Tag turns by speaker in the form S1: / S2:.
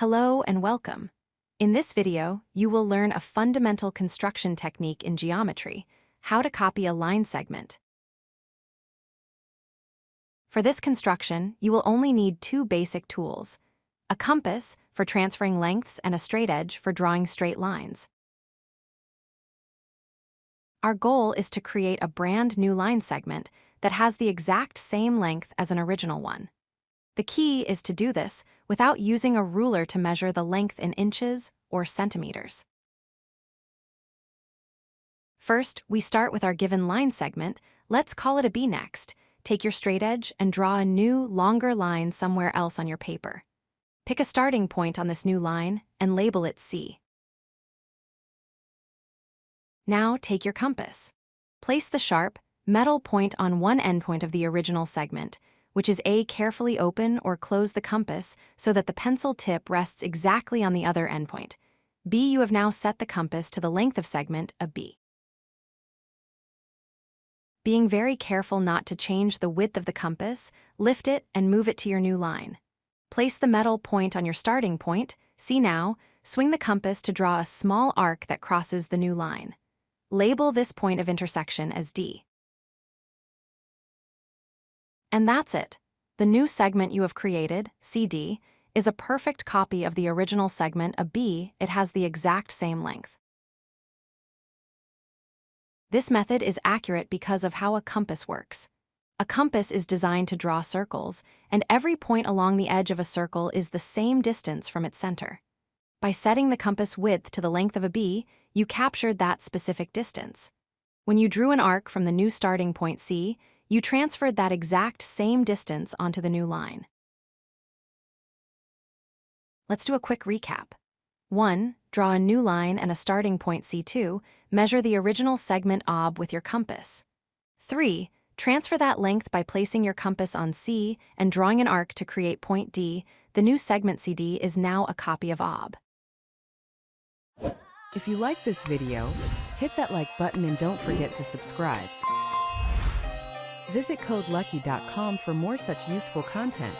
S1: Hello and welcome. In this video, you will learn a fundamental construction technique in geometry, how to copy a line segment. For this construction, you will only need two basic tools: a compass for transferring lengths and a straightedge for drawing straight lines. Our goal is to create a brand new line segment that has the exact same length as an original one. The key is to do this without using a ruler to measure the length in inches or centimeters. First, we start with our given line segment. Let's call it a B next. Take your straightedge and draw a new, longer line somewhere else on your paper. Pick a starting point on this new line and label it C. Now take your compass. Place the sharp, metal point on one endpoint of the original segment, which is A. Carefully open or close the compass so that the pencil tip rests exactly on the other endpoint. B. You have now set the compass to the length of segment of B. Being very careful not to change the width of the compass, lift it and move it to your new line. Place the metal point on your starting point. C. Now, swing the compass to draw a small arc that crosses the new line. Label this point of intersection as D. And that's it. The new segment you have created, CD, is a perfect copy of the original segment, a B. It has the exact same length. This method is accurate because of how a compass works. A compass is designed to draw circles, and every point along the edge of a circle is the same distance from its center. By setting the compass width to the length of a B, you captured that specific distance. When you drew an arc from the new starting point C, you transferred that exact same distance onto the new line. Let's do a quick recap. 1. Draw a new line and a starting point C2. Measure the original segment OB with your compass. 3. Transfer that length by placing your compass on C and drawing an arc to create point D. The new segment CD is now a copy of OB.
S2: If you like this video, hit that like button and don't forget to subscribe. Visit codelucky.com for more such useful content.